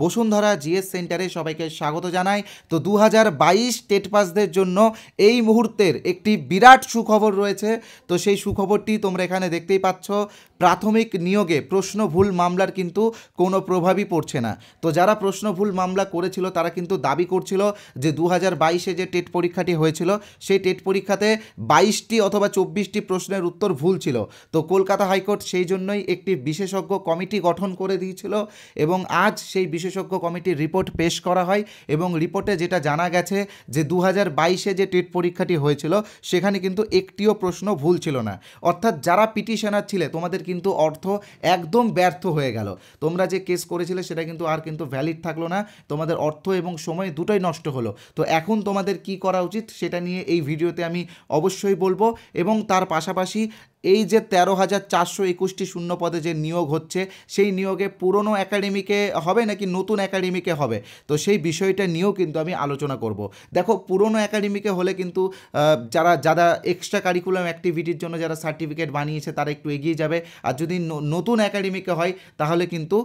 Bashundhara GS সেন্টারে সবাইকে স্বাগত জানাই। তো 2022 টেট পাসদের জন্য এই মুহূর্তের একটি বিরাট সুখবর রয়েছে। তো সেই সুখবরটি তোমরা এখানে দেখতেই পাচ্ছ। প্রাথমিক নিয়োগে প্রশ্ন ভুল মামলার কিন্তু কোনো প্রভাবই পড়ছে না। তো যারা প্রশ্ন ভুল মামলা করেছিল তারা কিন্তু দাবি করছিল যে 2022-এ যে টেট পরীক্ষাটি হয়েছিল সেই টেট পরীক্ষাতে 22টি অথবা 24টি প্রশ্নের উত্তর ভুল ছিল। তো কলকাতা হাইকোর্ট সেই জন্যই একটি বিশেষজ্ঞ কমিটি গঠন করে দিয়েছিল এবং আজ সেই বিশেষজ্ঞ কমিটির রিপোর্ট পেশ করা হয় এবং রিপোর্টে যেটা জানা গেছে যে 2022-এ যে টেট পরীক্ষাটি হয়েছিল সেখানে কিন্তু একটিও প্রশ্ন ভুল ছিল না। অর্থাৎ যারা পিটিশনার ছিলে তোমাদের কিন্তু অর্থ একদম ব্যর্থ হয়ে গেল। তোমরা যে কেস করেছিলে সেটা কিন্তু আর কিন্তু ভ্যালিড থাকলো না, তোমাদের অর্থ এবং সময় দুটোই নষ্ট হলো। তো এখন তোমাদের কি করা উচিত সেটা নিয়ে এই ভিডিওতে আমি অবশ্যই বলবো এবং তার পাশাপাশি এই যে 13,421টি শূন্য পদে যে নিয়োগ হচ্ছে সেই নিয়োগে পুরনো একাডেমিকে হবে নাকি নতুন একাডেমিকে হবে, তো সেই বিষয়টা নিয়েও কিন্তু আমি আলোচনা করব। দেখো, পুরনো একাডেমিকে হলে কিন্তু যারা এক্সট্রা কারিকুলাম অ্যাক্টিভিটির জন্য যারা সার্টিফিকেট বানিয়েছে তারা একটু এগিয়ে যাবে, আর যদি নতুন একাডেমিকে হয় তাহলে কিন্তু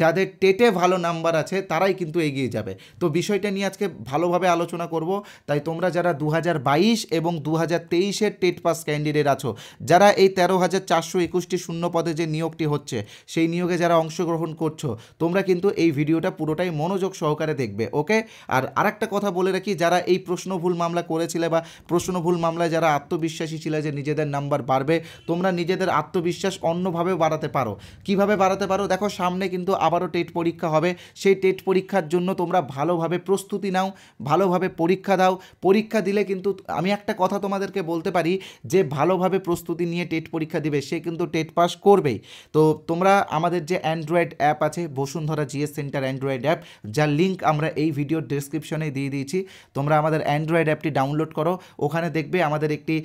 যাদের টেটে ভালো নাম্বার আছে তারাই কিন্তু এগিয়ে যাবে। তো বিষয়টা নিয়ে আজকে ভালোভাবে আলোচনা করব। তাই তোমরা যারা 2022 এবং 2023-এর টেট পাস ক্যান্ডিডেট আছো, যারা এই 13,421টি শূন্য পদে যে নিয়োগটি হচ্ছে সেই নিয়োগে যারা অংশগ্রহণ করছো, তোমরা কিন্তু এই ভিডিওটা পুরোটাই মনোযোগ সহকারে দেখবে, ওকে? আর আরেকটা কথা বলে রাখি, যারা এই প্রশ্ন ভুল মামলা করেছিলে বা প্রশ্ন ভুল মামলায় যারা আত্মবিশ্বাসী ছিলে যে নিজেদের নাম্বার বাড়বে, তোমরা নিজেদের আত্মবিশ্বাস অন্যভাবে বাড়াতে পারো। কিভাবে বাড়াতে পারো? দেখো, সামনে কিন্তু আবারও টেট পরীক্ষা হবে। সেই টেট পরীক্ষার জন্য তোমরা ভালোভাবে প্রস্তুতি নাও, ভালোভাবে পরীক্ষা দাও। পরীক্ষা দিলে কিন্তু আমি একটা কথা তোমাদেরকে বলতে পারি, যে ভালোভাবে প্রস্তুতি নিয়ে টেট পরীক্ষা দিবে সে কিন্তু টেট পাস করবেই। তো তোমরা আমাদের যে অ্যান্ড্রয়েড অ্যাপ আছে Bashundhara GS centre Android app, যার লিঙ্ক আমরা এই ভিডিওর ডেসক্রিপশনে দিয়ে দিয়েছি, তোমরা আমাদের অ্যান্ড্রয়েড অ্যাপটি ডাউনলোড করো। ওখানে দেখবে আমাদের একটি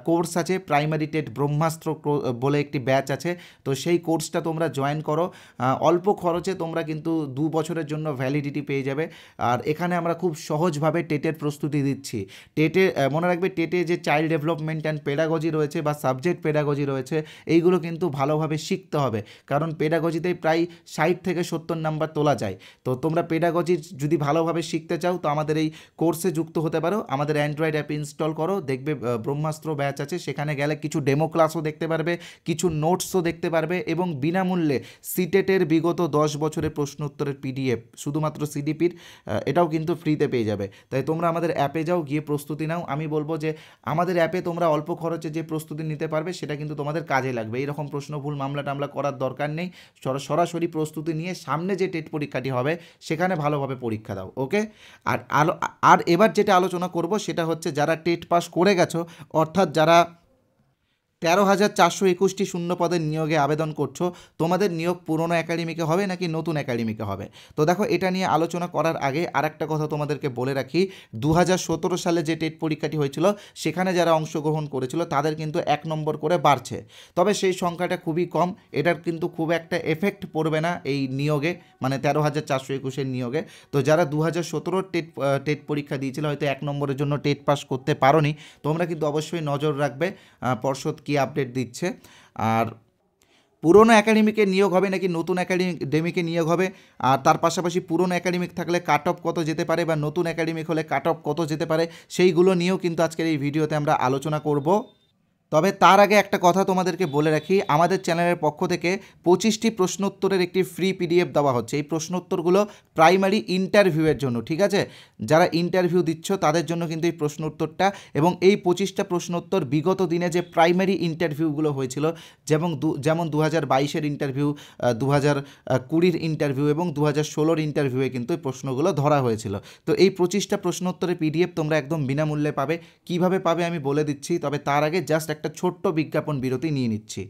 কোর্স আছে, প্রাইমারি টেট ব্রহ্মাস্ত্র বলে একটি ব্যাচ আছে। তো সেই কোর্সটা তোমরা জয়েন করো। অল্প খরচে তোমরা কিন্তু 2 বছরের জন্য ভ্যালিডিটি পেয়ে যাবে। আর এখানে আমরা খুব সহজভাবে টেটের প্রস্তুতি দিচ্ছি। টেটে মনে রাখবে, টেটে যে চাইল্ড ডেভেলপমেন্ট অ্যান্ড পেডাগজি রয়েছে বা সাবজেক্ট পেডাগজি রয়েছে, এইগুলো কিন্তু ভালোভাবে শিখতে হবে, কারণ পেডাগজিতেই প্রায় 60 থেকে 70 নাম্বার তোলা যায়। তো তোমরা পেডাগজি যদি ভালোভাবে শিখতে চাও তো আমাদের এই কোর্সে যুক্ত হতে পারো। আমাদের অ্যান্ড্রয়েড অ্যাপ ইনস্টল করো, দেখবে ব্রহ্মাস্ত্র ব্যাচ আছে, সেখানে গেলে কিছু ডেমো ক্লাসও দেখতে পারবে, কিছু নোটসও দেখতে পারবে এবং বিনামূল্যে সিটেটের বিগত 10 বছরের প্রশ্ন উত্তরের পিডিএফ, শুধুমাত্র সিডিপির, এটাও কিন্তু ফ্রিতে পেয়ে যাবে। তাই তোমরা আমাদের অ্যাপে যাও, গিয়ে প্রস্তুতি নাও। আমি বলবো যে আমাদের অ্যাপে তোমরা অল্প খরচে যে প্রস্তুতি নিতে পারবে সেটা কিন্তু তোমাদের কাজে লাগবে। এইরকম প্রশ্ন ভুল মামলা টামলা করার দরকার নেই, সরাসরি প্রস্তুতি নিয়ে সামনে যে টেট পরীক্ষাটি হবে সেখানে ভালোভাবে পরীক্ষা দাও, ওকে? আর এবার যেটা আলোচনা করব সেটা হচ্ছে যারা টেট পাস করে গেছো, অর্থাৎ যারা 13,421টি শূন্য পদের নিয়োগে আবেদন করছো, তোমাদের নিয়োগ পুরনো একাডেমিকে হবে নাকি নতুন একাডেমিকে হবে? তো দেখো, এটা নিয়ে আলোচনা করার আগে আরেকটা কথা তোমাদেরকে বলে রাখি, 2017 সালে যে টেট পরীক্ষাটি হয়েছিল সেখানে যারা অংশগ্রহণ করেছিল তাদের কিন্তু 1 নম্বর করে বাড়ছে। তবে সেই সংখ্যাটা খুবই কম, এটার কিন্তু খুব একটা এফেক্ট পড়বে না এই নিয়োগে, মানে 13,421-এর নিয়োগে। তো যারা 2017 টেট পরীক্ষা দিয়েছিল, হয়তো 1 নম্বরের জন্য টেট পাস করতে পারোনি, তোমরা কিন্তু অবশ্যই নজর রাখবে পর্ষদ কি আপডেট দিচ্ছে। আর পুরনো একাডেমিকে নিয়োগ হবে নাকি নতুন একাডেমিকে নিয়োগ হবে, আর তার পাশাপাশি পুরনো একাডেমিক থাকলে কাট অফ কত যেতে পারে বা নতুন একাডেমিক হলে কাট অফ কত যেতে পারে, সেইগুলো নিয়েও কিন্তু আজকের এই ভিডিওতে আমরা আলোচনা করব। তবে তার আগে একটা কথা তোমাদেরকে বলে রাখি, আমাদের চ্যানেলের পক্ষ থেকে 25টি প্রশ্নোত্তরের একটি ফ্রি পিডিএফ দেওয়া হচ্ছে। এই প্রশ্নোত্তরগুলো প্রাইমারি ইন্টারভিউয়ের জন্য, ঠিক আছে? যারা ইন্টারভিউ দিচ্ছ তাদের জন্য কিন্তু এই প্রশ্নোত্তরটা, এবং এই 25টা প্রশ্নোত্তর বিগত দিনে যে প্রাইমারি ইন্টারভিউগুলো হয়েছিল, যেমন 2022-এর ইন্টারভিউ, 2020-র ইন্টারভিউ এবং 2016-র ইন্টারভিউয়ে কিন্তু এই প্রশ্নগুলো ধরা হয়েছিল। তো এই 25টা প্রশ্নোত্তরের পিডিএফ তোমরা একদম বিনামূল্যে পাবে। কিভাবে পাবে আমি বলে দিচ্ছি, তবে তার আগে জাস্ট একটা ছোট্ট বিজ্ঞাপন বিরতি নিয়ে নিচ্ছি।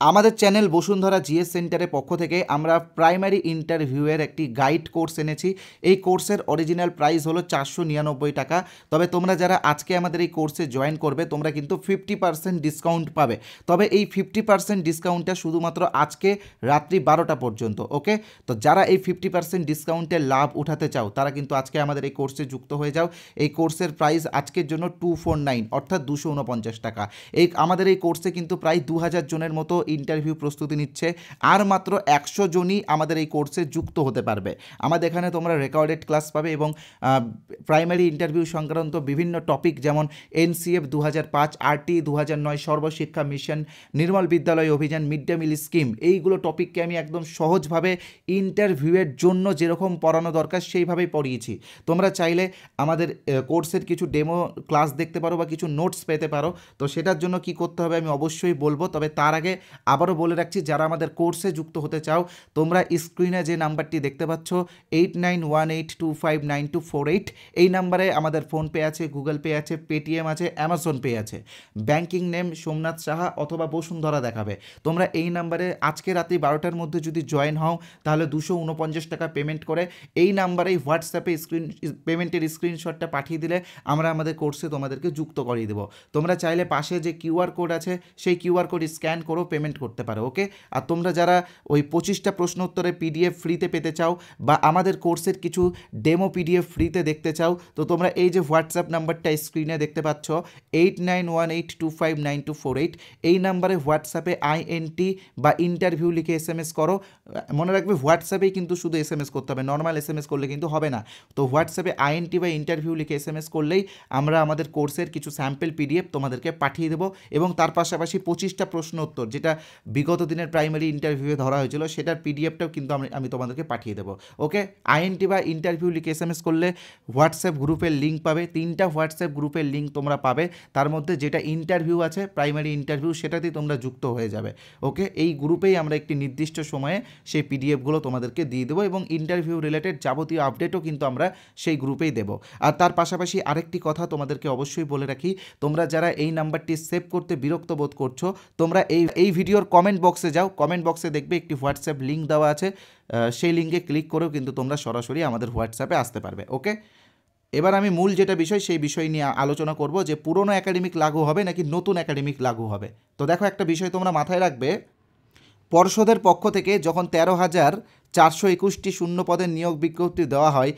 আমাদের চ্যানেল বসুন্ধরা জিএস সেন্টারের পক্ষ থেকে আমরা প্রাইমারি ইন্টারভিউয়ের একটি গাইড কোর্স এনেছি। এই কোর্সের অরিজিনাল প্রাইস হলো 499 টাকা। তবে তোমরা যারা আজকে আমাদের এই কোর্সে জয়েন করবে তোমরা কিন্তু 50% ডিসকাউন্ট পাবে। তবে এই 50% ডিসকাউন্টটা শুধুমাত্র আজকে রাত্রি 12টা পর্যন্ত, ওকে? তো যারা এই 50% ডিসকাউন্টের লাভ উঠাতে চাও তারা কিন্তু আজকে আমাদের এই কোর্সে যুক্ত হয়ে যাও। এই কোর্সের প্রাইস আজকের জন্য 249 অর্থাৎ 249 টাকা। আমাদের এই কোর্সে কিন্তু প্রায় 2000 জনের মতো ইন্টারভিউ প্রস্তুতি নিচ্ছে, আর মাত্র 100 জনই আমাদের এই কোর্সে যুক্ত হতে পারবে। আমাদের এখানে তোমরা রেকর্ডেড ক্লাস পাবে এবং প্রাইমারি ইন্টারভিউ সংক্রান্ত বিভিন্ন টপিক যেমন NCF 2005, RT 2009, সর্বশিক্ষা মিশন, নির্মল বিদ্যালয় অভিযান, মিড ডে মিল স্কিম, এইগুলো টপিককে আমি একদম সহজভাবে ইন্টারভিউয়ের জন্য যেরকম পড়ানো দরকার সেইভাবেই পড়িয়েছি। তোমরা চাইলে আমাদের কোর্সের কিছু ডেমো ক্লাস দেখতে পারো বা কিছু নোটস পেতে পারো। তো সেটার জন্য কি করতে হবে আমি অবশ্যই বলবো, তবে তার আগে আবারও বলে রাখছি, যারা আমাদের কোর্সে যুক্ত হতে চাও তোমরা স্ক্রিনে যে নাম্বারটি দেখতে পাচ্ছ 8918259248, এই নাম্বারে আমাদের ফোনপে আছে, গুগল পে আছে, পেটিএম আছে, অ্যামাজন পে আছে। ব্যাংকিং নেম সোমনাথ সাহা অথবা বসুন্ধরা দেখাবে। তোমরা এই নাম্বারে আজকে রাত্রি 12টার মধ্যে যদি জয়েন হও তাহলে 249 টাকা পেমেন্ট করে এই নাম্বারেই হোয়াটসঅ্যাপে পেমেন্টের স্ক্রিনশটটা পাঠিয়ে দিলে আমরা আমাদের কোর্সে তোমাদেরকে যুক্ত করিয়ে দেবো। তোমরা চাইলে পাশে যে QR কোড আছে সেই QR কোড স্ক্যান করো, পেমেন্ট করতে পারো। ওকে, আর তোমরা যারা ওই 25টা প্রশ্ন উত্তরের PDF ফ্রিতে পেতে চাও বা আমাদের কোর্সের কিছু ডেমো PDF ফ্রিতে দেখতে চাও, তো তোমরা এই যে হোয়াটসঅ্যাপ নাম্বারটা স্ক্রিনে দেখতে পাচ্ছ 8918259248, এই নাম্বারে হোয়াটসঅ্যাপে INT বা ইন্টারভিউ লিখে SMS করো। মনে রাখবে হোয়াটসঅ্যাপেই কিন্তু শুধু SMS করতে হবে, নর্মাল SMS করলে কিন্তু হবে না। তো হোয়াটসঅ্যাপে INT বা ইন্টারভিউ লিখে SMS করলেই আমরা আমাদের কোর্সের কিছু স্যাম্পল PDF তোমাদেরকে পাঠিয়ে দেবো এবং তার পাশাপাশি 25টা প্রশ্ন উত্তর যেটা বিগত দিনের প্রাইমারি ইন্টারভিউয়ে ধরা হয়েছিল সেটার PDFটাও কিন্তু আমি তোমাদেরকে পাঠিয়ে দেবো। ওকে, INT বা ইন্টারভিউ লিখে SMS করলে হোয়াটসঅ্যাপ গ্রুপের লিঙ্ক পাবে, 3টা হোয়াটসঅ্যাপ গ্রুপের লিঙ্ক তোমরা পাবে, তার মধ্যে যেটা ইন্টারভিউ আছে প্রাইমারি ইন্টারভিউ সেটাতেই তোমরা যুক্ত হয়ে যাবে। ওকে, এই গ্রুপেই আমরা একটি নির্দিষ্ট সময়ে সেই PDFগুলো তোমাদেরকে দিয়ে দেবো এবং ইন্টারভিউ রিলেটেড যাবতীয় আপডেটও কিন্তু আমরা সেই গ্রুপেই দেবো। আর তার পাশাপাশি আরেকটি কথা তোমাদেরকে অবশ্যই বলে রাখি, তোমরা যারা এই নাম্বারটি সেভ করতে বিরক্ত বোধ করছো তোমরা এই ভিডিওর কমেন্ট বক্সে যাও, কমেন্ট বক্সে দেখবে একটি হোয়াটসঅ্যাপ লিঙ্ক দেওয়া আছে, সেই লিঙ্কে ক্লিক করেও কিন্তু তোমরা সরাসরি আমাদের হোয়াটসঅ্যাপে আসতে পারবে। ওকে, এবার আমি মূল যেটা বিষয় সেই বিষয় নিয়ে আলোচনা করব যে পুরনো একাডেমিক লাগু হবে নাকি নতুন একাডেমিক লাগু হবে। তো দেখো, একটা বিষয় তোমরা মাথায় রাখবে, পর্ষদের পক্ষ থেকে যখন 13,421টি শূন্য পদের নিয়োগ বিজ্ঞপ্তি দেওয়া হয়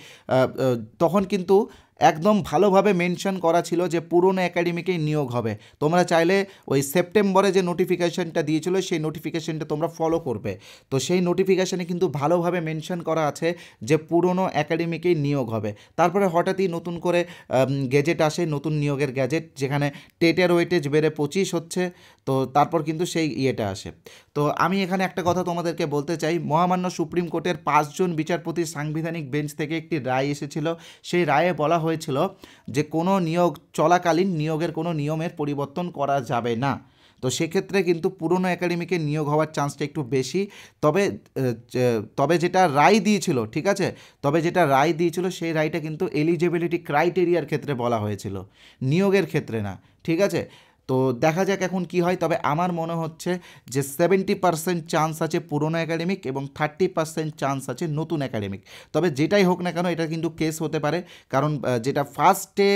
তখন কিন্তু একদম ভালোভাবে মেনশন করা ছিল যে পুরনো একাডেমিকেই নিয়োগ হবে। তোমরা চাইলে ওই সেপ্টেম্বরে যে নোটিফিকেশানটা দিয়েছিল সেই নোটিফিকেশানটা তোমরা ফলো করবে। তো সেই নোটিফিকেশানে কিন্তু ভালোভাবে মেনশন করা আছে যে পুরনো একাডেমিকেই নিয়োগ হবে। তারপরে হঠাৎই নতুন করে গেজেট আসে, নতুন নিয়োগের গ্যাজেট, যেখানে টেটের ওয়েটেজ বেড়ে 25 হচ্ছে। তো তারপর কিন্তু সেই ইয়েটা আসে। তো আমি এখানে একটা কথা তোমাদেরকে বলতে চাই, মহামান্য সুপ্রিম কোর্টের 5 জন বিচারপতির সাংবিধানিক বেঞ্চ থেকে একটি রায় এসেছিল। সেই রায়ে বলা হয়েছিল যে কোনো নিয়োগ চলাকালীন নিয়োগের কোনো নিয়মের পরিবর্তন করা যাবে না। তো সেক্ষেত্রে কিন্তু পুরনো একাডেমিকে নিয়োগ হওয়ার চান্সটা একটু বেশি। তবে যেটা রায় দিয়েছিল, ঠিক আছে, তবে যেটা রায় দিয়েছিল সেই রায়টা কিন্তু এলিজিবিলিটি ক্রাইটেরিয়ার ক্ষেত্রে বলা হয়েছিল, নিয়োগের ক্ষেত্রে না। ঠিক আছে, তো দেখা যাক এখন কি হয়। তবে আমার মনে হচ্ছে যে 70% চান্স আছে পুরনো একাডেমিক এবং 30% চান্স আছে নতুন একাডেমিক। তবে যেটাই হোক না কেন এটা কিন্তু কেস হতে পারে, কারণ যেটা ফার্স্টে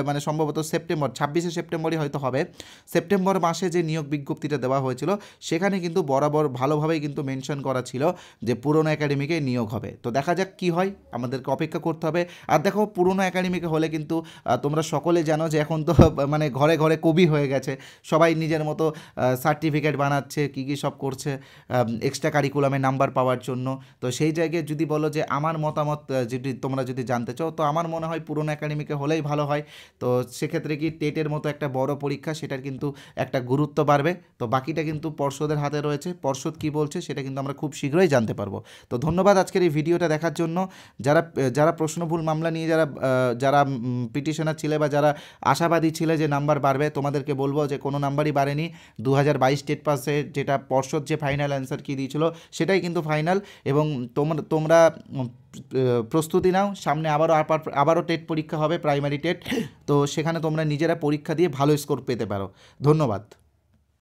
মানে সম্ভবত 26শে সেপ্টেম্বরই হয়তো হবে, সেপ্টেম্বর মাসে যে নিয়োগ বিজ্ঞপ্তিটা দেওয়া হয়েছিল সেখানে কিন্তু বরাবর ভালোভাবেই কিন্তু মেনশন করা ছিল যে পুরনো একাডেমিকে নিয়োগ হবে। তো দেখা যাক কি হয়, আমাদেরকে অপেক্ষা করতে হবে। আর দেখো, পুরনো একাডেমিকে হলে কিন্তু তোমরা সকলে জানো যে এখন তো মানে ঘরে ঘরে কবি হয়ে গেছে, সবাই নিজের মতো সার্টিফিকেট বানাচ্ছে, কী সব করছে এক্সট্রা কারিকুলামে নাম্বার পাওয়ার জন্য। তো সেই জায়গায় যদি বলো যে আমার মতামত তোমরা যদি জানতে চাও, তো আমার মনে হয় পুরনো একাডেমিকে হলেই ভালো হয়। তো সেক্ষেত্রে কি টেটের মতো একটা বড় পরীক্ষা সেটার কিন্তু একটা গুরুত্ব বাড়বে। তো বাকিটা কিন্তু পর্ষদের হাতে রয়েছে, পর্ষদ কী বলছে সেটা কিন্তু আমরা খুব শীঘ্রই জানতে পারবো। তো ধন্যবাদ আজকের এই ভিডিওটা দেখার জন্য। যারা প্রশ্নভুল মামলা নিয়ে যারা পিটিশনার ছিলে বা যারা আশাবাদী ছিলে যে নাম্বার বাড়বে, তোমাদেরকে বলবো যে কোনো নাম্বারই বাড়েনি। 2022 স্টেট পাসে যেটা পর্ষদ যে ফাইনাল অ্যান্সার কি দিয়েছিল সেটাই কিন্তু ফাইনাল। এবং তোমরা প্রস্তুতি নাও, সামনে আবারও টেট পরীক্ষা হবে, প্রাইমারি টেট। তো সেখানে তোমরা নিজেরা পরীক্ষা দিয়ে ভালো স্কোর পেতে পারো। ধন্যবাদ।